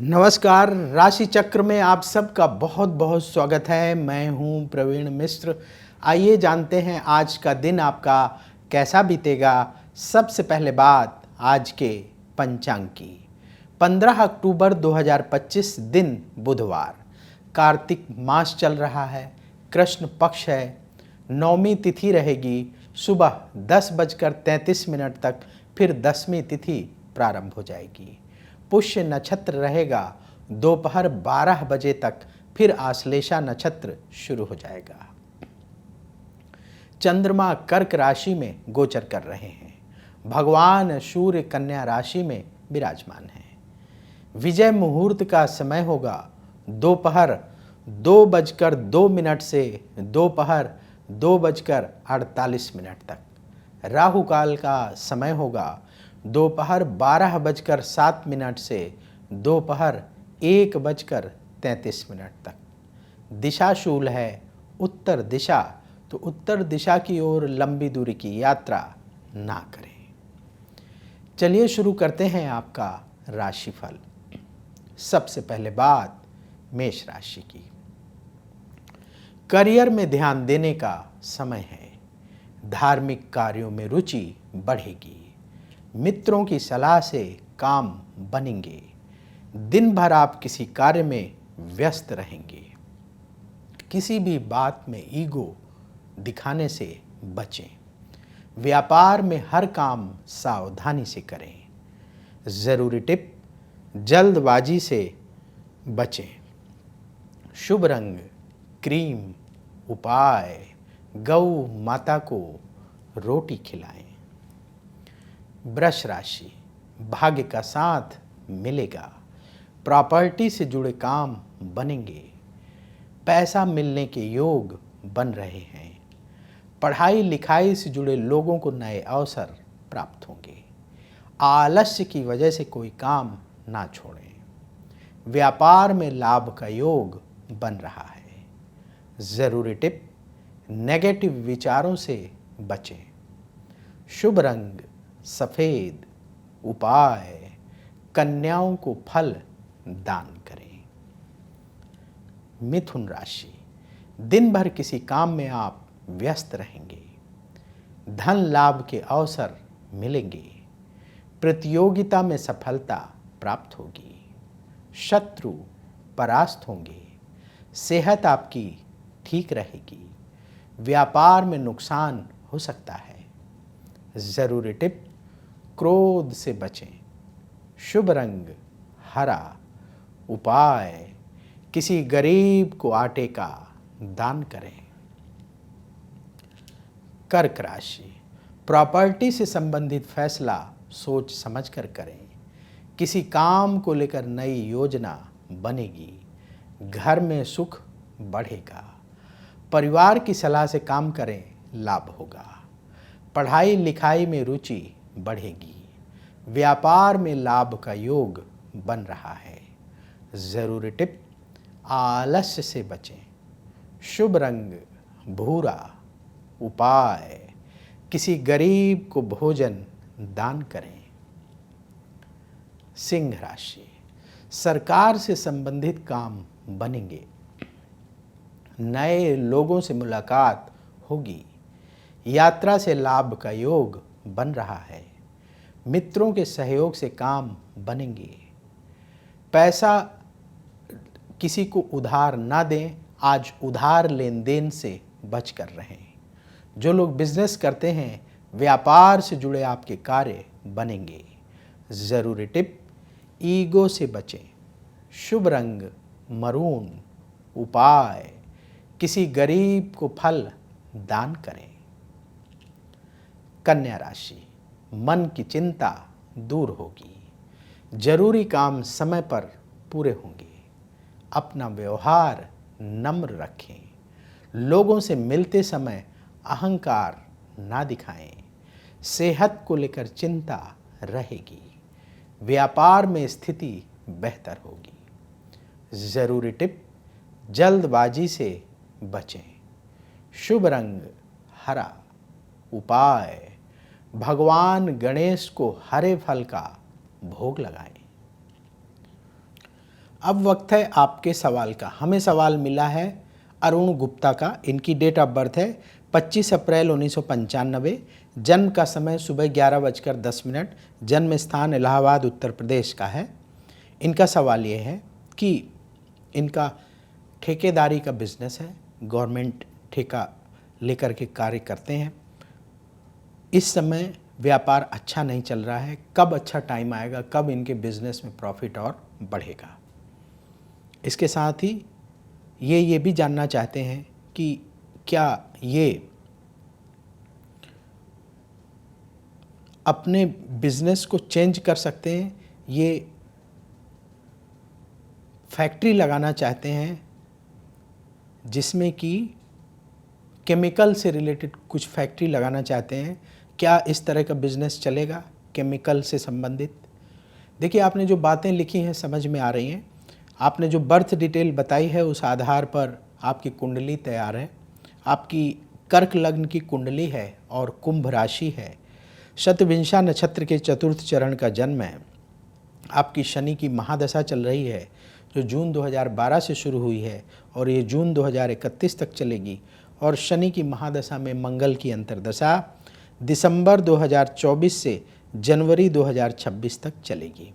नमस्कार। राशि चक्र में आप सबका बहुत बहुत स्वागत है। मैं हूं प्रवीण मिश्र। आइए जानते हैं आज का दिन आपका कैसा बीतेगा। सबसे पहले बात आज के पंचांग की। 15 अक्टूबर 2025 दिन बुधवार, कार्तिक मास चल रहा है, कृष्ण पक्ष है, नौमी तिथि रहेगी सुबह 10:33 तक, फिर दसवीं तिथि प्रारंभ हो जाएगी। पुष्य नक्षत्र रहेगा दोपहर 12 बजे तक, फिर आश्लेषा नक्षत्र शुरू हो जाएगा। चंद्रमा कर्क राशि में गोचर कर रहे हैं। भगवान सूर्य कन्या राशि में विराजमान है। विजय मुहूर्त का समय होगा दोपहर 2:02 से दोपहर 2:48 तक। राहु काल का समय होगा दोपहर 12:07 से दोपहर 1:33 तक। दिशा शूल है उत्तर दिशा, तो उत्तर दिशा की ओर लंबी दूरी की यात्रा ना करें। चलिए शुरू करते हैं आपका राशिफल। सबसे पहले बात मेष राशि की। करियर में ध्यान देने का समय है। धार्मिक कार्यों में रुचि बढ़ेगी। मित्रों की सलाह से काम बनेंगे। दिन भर आप किसी कार्य में व्यस्त रहेंगे। किसी भी बात में ईगो दिखाने से बचें। व्यापार में हर काम सावधानी से करें। जरूरी टिप, जल्दबाजी से बचें। शुभ रंग क्रीम। उपाय, गौ माता को रोटी खिलाएं। वृष राशि, भाग्य का साथ मिलेगा। प्रॉपर्टी से जुड़े काम बनेंगे। पैसा मिलने के योग बन रहे हैं। पढ़ाई लिखाई से जुड़े लोगों को नए अवसर प्राप्त होंगे। आलस्य की वजह से कोई काम ना छोड़ें। व्यापार में लाभ का योग बन रहा है। जरूरी टिप, नेगेटिव विचारों से बचें। शुभ रंग सफेद। उपाय, कन्याओं को फल दान करें। मिथुन राशि, दिन भर किसी काम में आप व्यस्त रहेंगे। धन लाभ के अवसर मिलेंगे। प्रतियोगिता में सफलता प्राप्त होगी। शत्रु परास्त होंगे। सेहत आपकी ठीक रहेगी। व्यापार में नुकसान हो सकता है। जरूरी टिप, क्रोध से बचें। शुभ रंग हरा। उपाय, किसी गरीब को आटे का दान करें। कर्क राशि, प्रॉपर्टी से संबंधित फैसला सोच समझकर करें। किसी काम को लेकर नई योजना बनेगी। घर में सुख बढ़ेगा। परिवार की सलाह से काम करें, लाभ होगा। पढ़ाई लिखाई में रुचि बढ़ेगी। व्यापार में लाभ का योग बन रहा है। जरूरी टिप, आलस्य से बचें। शुभ रंग भूरा। उपाय, किसी गरीब को भोजन दान करें। सिंह राशि, सरकार से संबंधित काम बनेंगे। नए लोगों से मुलाकात होगी। यात्रा से लाभ का योग बन रहा है। मित्रों के सहयोग से काम बनेंगे। पैसा किसी को उधार ना दें। आज उधार लेन देन से बच कर रहें। जो लोग बिजनेस करते हैं, व्यापार से जुड़े आपके कार्य बनेंगे। जरूरी टिप, ईगो से बचें। शुभ रंग मरून। उपाय, किसी गरीब को फल दान करें। कन्या राशि, मन की चिंता दूर होगी। जरूरी काम समय पर पूरे होंगे। अपना व्यवहार नम्र रखें। लोगों से मिलते समय अहंकार ना दिखाएं। सेहत को लेकर चिंता रहेगी। व्यापार में स्थिति बेहतर होगी। जरूरी टिप, जल्दबाजी से बचें। शुभ रंग हरा। उपाय, भगवान गणेश को हरे फल का भोग लगाएं। अब वक्त है आपके सवाल का। हमें सवाल मिला है अरुण गुप्ता का। इनकी डेट ऑफ बर्थ है 25 अप्रैल 1995। जन्म का समय सुबह 11:10। जन्म स्थान इलाहाबाद उत्तर प्रदेश का है। इनका सवाल ये है कि इनका ठेकेदारी का बिजनेस है, गवर्नमेंट ठेका लेकर के कार्य करते हैं। इस समय व्यापार अच्छा नहीं चल रहा है। कब अच्छा टाइम आएगा, कब इनके बिजनेस में प्रॉफिट और बढ़ेगा। इसके साथ ही ये भी जानना चाहते हैं कि क्या ये अपने बिजनेस को चेंज कर सकते हैं, ये फैक्ट्री लगाना चाहते हैं जिसमें कि केमिकल से रिलेटेड कुछ फैक्ट्री लगाना चाहते हैं। क्या इस तरह का बिजनेस चलेगा केमिकल से संबंधित? देखिए, आपने जो बातें लिखी हैं समझ में आ रही हैं। आपने जो बर्थ डिटेल बताई है उस आधार पर आपकी कुंडली तैयार है। आपकी कर्क लग्न की कुंडली है और कुंभ राशि है। शतभिंशा नक्षत्र के चतुर्थ चरण का जन्म है। आपकी शनि की महादशा चल रही है जो जून 2012 से शुरू हुई है और ये जून 2031 तक चलेगी। और शनि की महादशा में मंगल की अंतर्दशा दिसंबर 2024 से जनवरी 2026 तक चलेगी।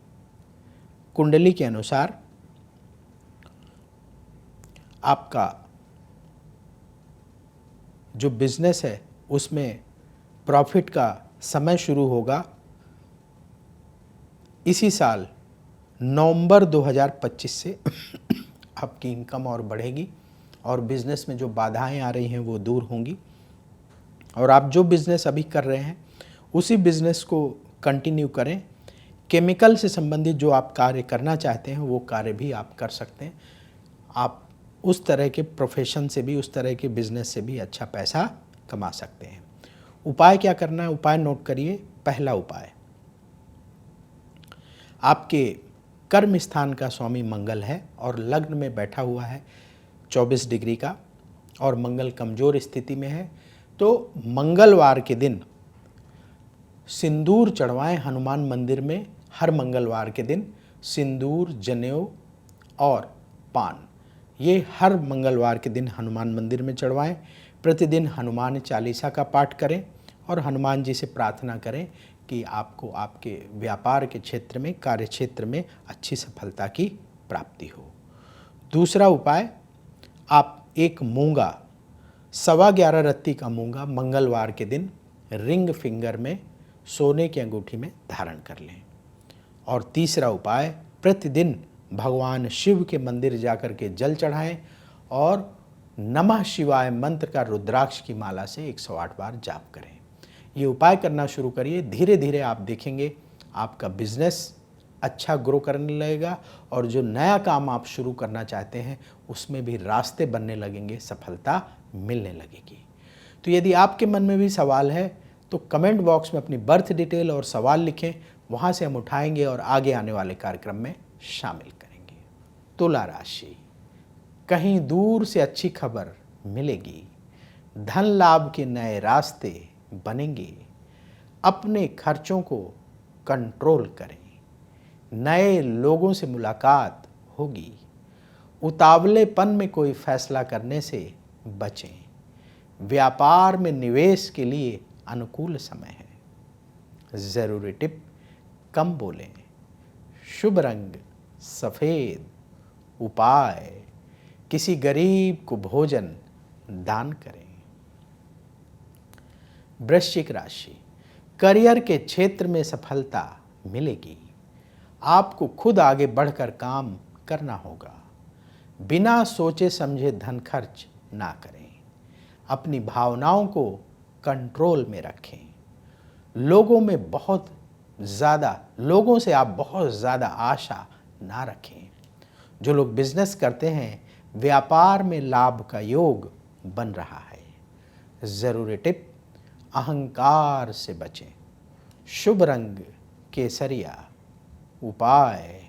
कुंडली के अनुसार आपका जो बिजनेस है उसमें प्रॉफिट का समय शुरू होगा इसी साल नवंबर 2025 से। आपकी इनकम और बढ़ेगी और बिजनेस में जो बाधाएं आ रही हैं वो दूर होंगी। और आप जो बिज़नेस अभी कर रहे हैं उसी बिज़नेस को कंटिन्यू करें। केमिकल से संबंधित जो आप कार्य करना चाहते हैं वो कार्य भी आप कर सकते हैं। आप उस तरह के प्रोफेशन से भी, उस तरह के बिज़नेस से भी अच्छा पैसा कमा सकते हैं। उपाय क्या करना है, उपाय नोट करिए। पहला उपाय, आपके कर्म स्थान का स्वामी मंगल है और लग्न में बैठा हुआ है 24 डिग्री का और मंगल कमज़ोर स्थिति में है। तो मंगलवार के दिन सिंदूर चढ़वाएं हनुमान मंदिर में। हर मंगलवार के दिन सिंदूर, जनेऊ और पान, ये हर मंगलवार के दिन हनुमान मंदिर में चढ़वाएं। प्रतिदिन हनुमान चालीसा का पाठ करें और हनुमान जी से प्रार्थना करें कि आपको आपके व्यापार के क्षेत्र में, कार्य क्षेत्र में अच्छी सफलता की प्राप्ति हो। दूसरा उपाय, आप एक मूंगा, 11.25 रत्ती का मूंगा मंगलवार के दिन रिंग फिंगर में सोने की अंगूठी में धारण कर लें। और तीसरा उपाय, प्रतिदिन भगवान शिव के मंदिर जाकर के जल चढ़ाएं और नमः शिवाय मंत्र का रुद्राक्ष की माला से 108 बार जाप करें। ये उपाय करना शुरू करिए। धीरे धीरे आप देखेंगे आपका बिजनेस अच्छा ग्रो करने लगेगा और जो नया काम आप शुरू करना चाहते हैं उसमें भी रास्ते बनने लगेंगे, सफलता मिलने लगेगी। तो यदि आपके मन में भी सवाल है तो कमेंट बॉक्स में अपनी बर्थ डिटेल और सवाल लिखें, वहाँ से हम उठाएंगे और आगे आने वाले कार्यक्रम में शामिल करेंगे। तुला राशि, कहीं दूर से अच्छी खबर मिलेगी। धन लाभ के नए रास्ते बनेंगे। अपने खर्चों को कंट्रोल करें। नए लोगों से मुलाकात होगी। उतावलेपन में कोई फैसला करने से बचें। व्यापार में निवेश के लिए अनुकूल समय है। ज़रूरी टिप, कम बोलें। शुभ रंग सफ़ेद। उपाय, किसी गरीब को भोजन दान करें। वृश्चिक राशि, करियर के क्षेत्र में सफलता मिलेगी। आपको खुद आगे बढ़कर काम करना होगा। बिना सोचे समझे धन खर्च ना करें। अपनी भावनाओं को कंट्रोल में रखें। लोगों से आप बहुत ज़्यादा आशा ना रखें। जो लोग बिजनेस करते हैं, व्यापार में लाभ का योग बन रहा है। ज़रूरी टिप, अहंकार से बचें। शुभ रंग केसरिया। उपाय,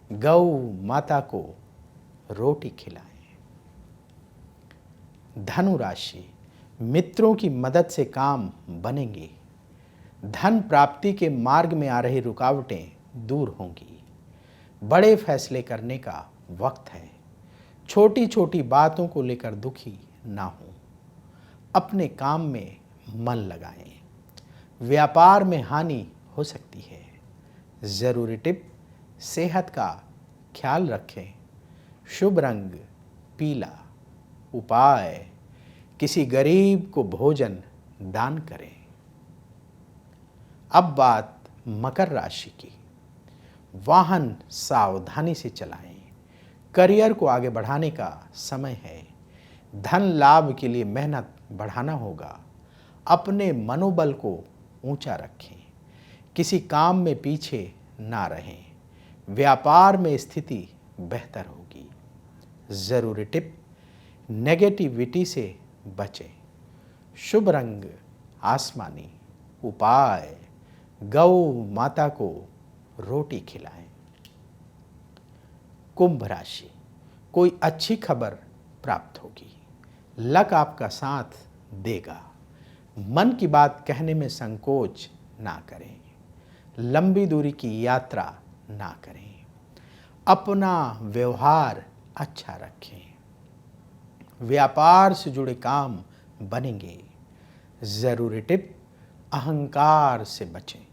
गौ माता को रोटी खिलाएं। धनु राशि, मित्रों की मदद से काम बनेंगे। धन प्राप्ति के मार्ग में आ रही रुकावटें दूर होंगी। बड़े फैसले करने का वक्त है। छोटी छोटी बातों को लेकर दुखी ना हो। अपने काम में मन लगाएं। व्यापार में हानि हो सकती है। ज़रूरी टिप, सेहत का ख्याल रखें। शुभ रंग पीला। उपाय, किसी गरीब को भोजन दान करें। अब बात मकर राशि की। वाहन सावधानी से चलाएं। करियर को आगे बढ़ाने का समय है। धन लाभ के लिए मेहनत बढ़ाना होगा। अपने मनोबल को ऊंचा रखें। किसी काम में पीछे ना रहें। व्यापार में स्थिति बेहतर होगी। ज़रूरी टिप, नेगेटिविटी से बचें। शुभ रंग आसमानी। उपाय, गौ माता को रोटी खिलाएं। कुंभ राशि, कोई अच्छी खबर प्राप्त होगी। लक आपका साथ देगा। मन की बात कहने में संकोच ना करें। लंबी दूरी की यात्रा ना करें। अपना व्यवहार अच्छा रखें। व्यापार से जुड़े काम बनेंगे। ज़रूरी टिप, अहंकार से बचें।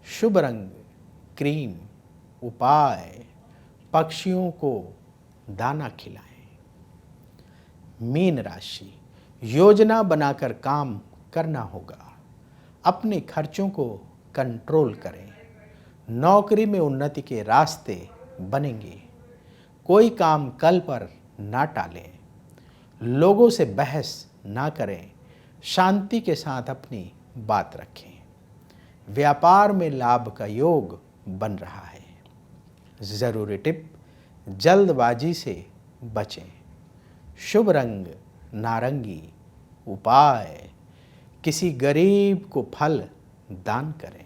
शुभ रंग क्रीम। उपाय, पक्षियों को दाना खिलाएं। मीन राशि, योजना बनाकर काम करना होगा। अपने खर्चों को कंट्रोल करें। नौकरी में उन्नति के रास्ते बनेंगे। कोई काम कल पर ना टालें। लोगों से बहस ना करें। शांति के साथ अपनी बात रखें। व्यापार में लाभ का योग बन रहा है। ज़रूरी टिप, जल्दबाजी से बचें। शुभ रंग नारंगी। उपाय, किसी गरीब को फल दान करें।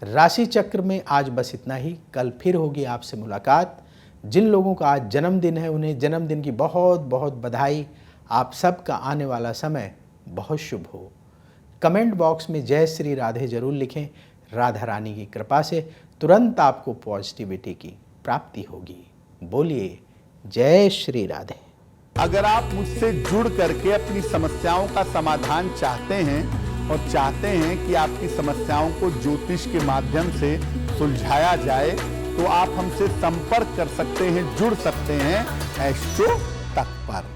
राशि चक्र में आज बस इतना ही। कल फिर होगी आपसे मुलाकात। जिन लोगों का आज जन्मदिन है उन्हें जन्मदिन की बहुत बहुत बधाई। आप सबका आने वाला समय बहुत शुभ हो। कमेंट बॉक्स में जय श्री राधे जरूर लिखें। राधा रानी की कृपा से तुरंत आपको पॉजिटिविटी की प्राप्ति होगी। बोलिए जय श्री राधे। अगर आप मुझसे जुड़ करके अपनी समस्याओं का समाधान चाहते हैं और चाहते हैं कि आपकी समस्याओं को ज्योतिष के माध्यम से सुलझाया जाए, तो आप हमसे संपर्क कर सकते हैं, जुड़ सकते हैं एस्ट्रो तक पर।